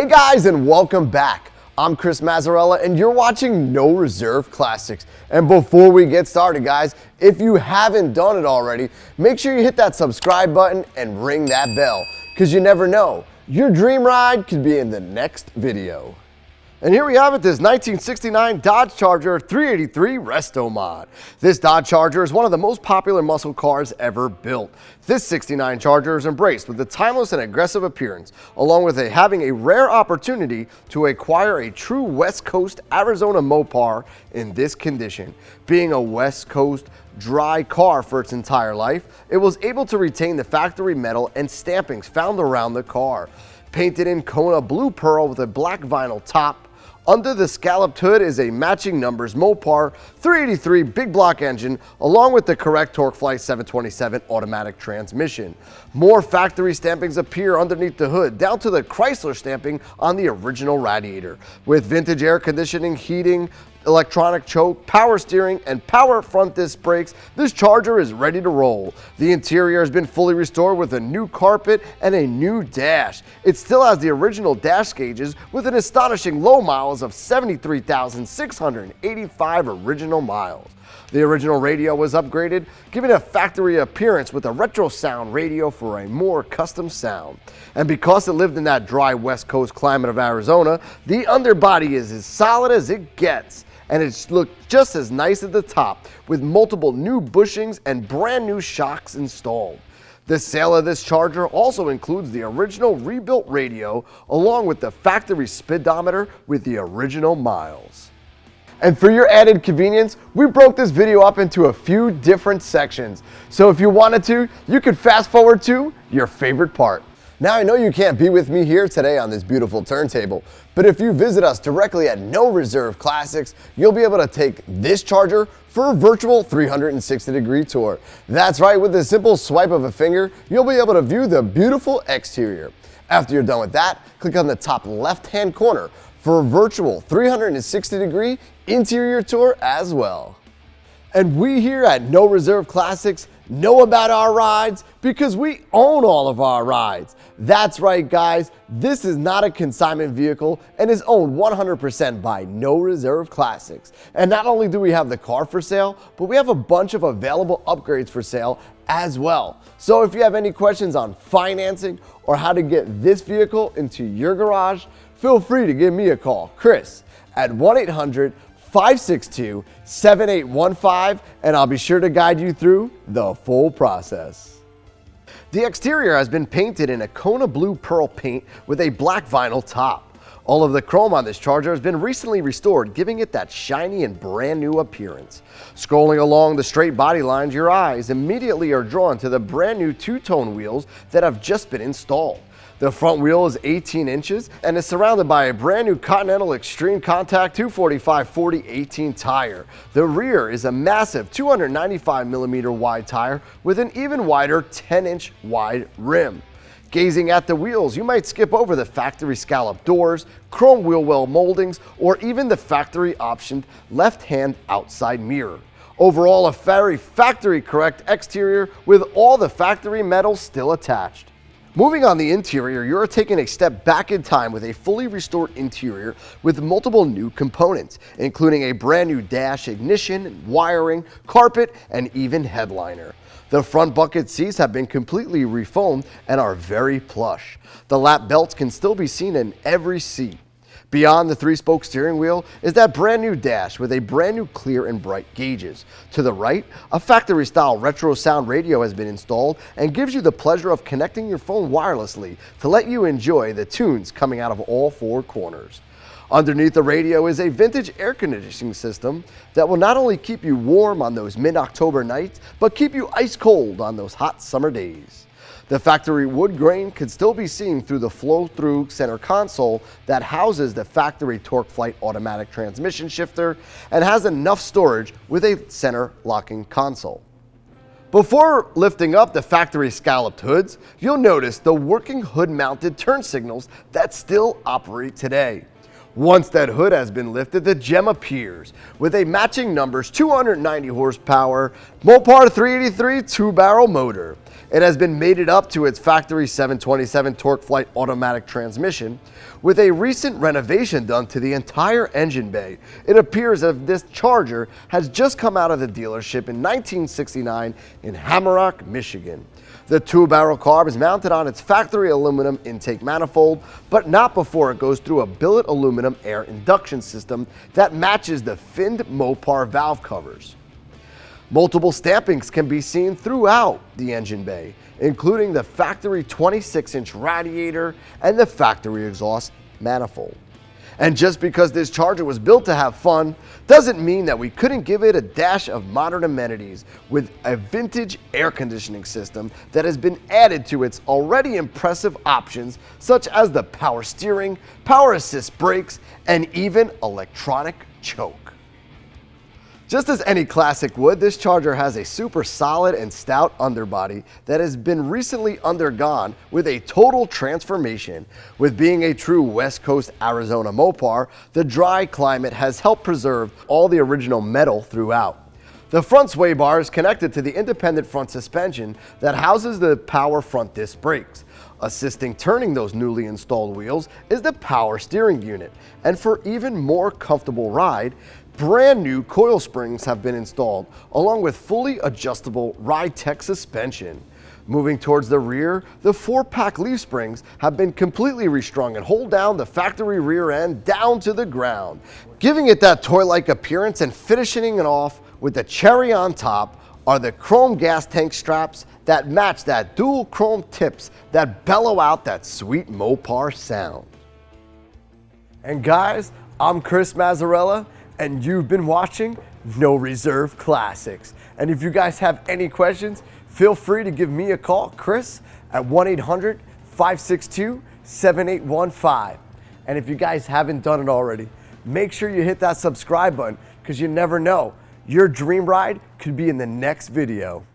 Hey guys, and welcome back. I'm Chris Mazzarella and you're watching No Reserve Classics. And before we get started, guys, if you haven't done it already, make sure you hit that subscribe button and ring that bell, because you never know, your dream ride could be in the next video. And here we have it, this 1969 Dodge Charger 383 Restomod. This Dodge Charger is one of the most popular muscle cars ever built. This 69 Charger is embraced with a timeless and aggressive appearance, along with having a rare opportunity to acquire a true West Coast Arizona Mopar in this condition. Being a West Coast dry car for its entire life, it was able to retain the factory metal and stampings found around the car. Painted in Kona Blue pearl with a black vinyl top, under the scalloped hood is a matching numbers Mopar 383 big block engine, along with the correct Torqueflite 727 automatic transmission. More factory stampings appear underneath the hood, down to the Chrysler stamping on the original radiator. With vintage air conditioning, heating, electronic choke, power steering, and power front disc brakes, this Charger is ready to roll. The interior has been fully restored with a new carpet and a new dash. It still has the original dash gauges with an astonishing low miles of 73,685 original miles. The original radio was upgraded, giving a factory appearance with a Retrosound radio for a more custom sound. And because it lived in that dry West Coast climate of Arizona, the underbody is as solid as it gets. And it looked just as nice at the top, with multiple new bushings and brand new shocks installed. The sale of this Charger also includes the original rebuilt radio, along with the factory speedometer with the original miles. And for your added convenience, we broke this video up into a few different sections. So if you wanted to, you could fast forward to your favorite part. Now, I know you can't be with me here today on this beautiful turntable, but if you visit us directly at No Reserve Classics, you'll be able to take this Charger for a virtual 360-degree tour. That's right, with a simple swipe of a finger, you'll be able to view the beautiful exterior. After you're done with that, click on the top left-hand corner for a virtual 360-degree interior tour as well. And we here at No Reserve Classics know about our rides because we own all of our rides. That's right, guys, this is not a consignment vehicle and is owned 100% by No Reserve Classics. And not only do we have the car for sale, but we have a bunch of available upgrades for sale as well. So if you have any questions on financing or how to get this vehicle into your garage, feel free to give me a call, Chris, at 1-800-562-7815, and I'll be sure to guide you through the full process. The exterior has been painted in a Kona Blue pearl paint with a black vinyl top. All of the chrome on this Charger has been recently restored, giving it that shiny and brand new appearance. Scrolling along the straight body lines, your eyes immediately are drawn to the brand new two-tone wheels that have just been installed. The front wheel is 18 inches and is surrounded by a brand new Continental Extreme Contact 245/40/18 tire. The rear is a massive 295mm wide tire with an even wider 10-inch wide rim. Gazing at the wheels, you might skip over the factory scallop doors, chrome wheel well moldings, or even the factory optioned left-hand outside mirror. Overall, a very factory correct exterior with all the factory metal still attached. Moving on the interior, you're taking a step back in time with a fully restored interior with multiple new components, including a brand new dash, ignition, wiring, carpet, and even headliner. The front bucket seats have been completely refoamed and are very plush. The lap belts can still be seen in every seat. Beyond the three-spoke steering wheel is that brand new dash with a brand new clear and bright gauges. To the right, a factory-style Retrosound radio has been installed and gives you the pleasure of connecting your phone wirelessly to let you enjoy the tunes coming out of all four corners. Underneath the radio is a vintage air conditioning system that will not only keep you warm on those mid-October nights, but keep you ice cold on those hot summer days. The factory wood grain can still be seen through the flow-through center console that houses the factory Torqueflite automatic transmission shifter and has enough storage with a center locking console. Before lifting up the factory scalloped hoods, you'll notice the working hood-mounted turn signals that still operate today. Once that hood has been lifted, the gem appears with a matching numbers 290 horsepower Mopar 383 2-barrel motor. It has been mated up to its factory 727 Torqueflite automatic transmission. With a recent renovation done to the entire engine bay, it appears as if this Charger has just come out of the dealership in 1969 in Hammerock, Michigan. The 2-barrel carb is mounted on its factory aluminum intake manifold, but not before it goes through a billet aluminum air induction system that matches the finned Mopar valve covers. Multiple stampings can be seen throughout the engine bay, including the factory 26-inch radiator and the factory exhaust manifold. And just because this Charger was built to have fun doesn't mean that we couldn't give it a dash of modern amenities with a vintage air conditioning system that has been added to its already impressive options, such as the power steering, power assist brakes, and even electronic choke. Just as any classic would, this Charger has a super solid and stout underbody that has been recently undergone with a total transformation. With being a true West Coast Arizona Mopar, the dry climate has helped preserve all the original metal throughout. The front sway bar is connected to the independent front suspension that houses the power front disc brakes. Assisting turning those newly installed wheels is the power steering unit. And for even more comfortable ride, brand new coil springs have been installed, along with fully adjustable Ride Tech suspension. Moving towards the rear, the 4-pack leaf springs have been completely restrung and hold down the factory rear end down to the ground, giving it that toy-like appearance. And finishing it off with the cherry on top are the chrome gas tank straps that match that dual chrome tips that bellow out that sweet Mopar sound. And guys, I'm Chris Mazzarella, and you've been watching No Reserve Classics. And if you guys have any questions, feel free to give me a call, Chris, at 1-800-562-7815. And if you guys haven't done it already, make sure you hit that subscribe button, because you never know, your dream ride could be in the next video.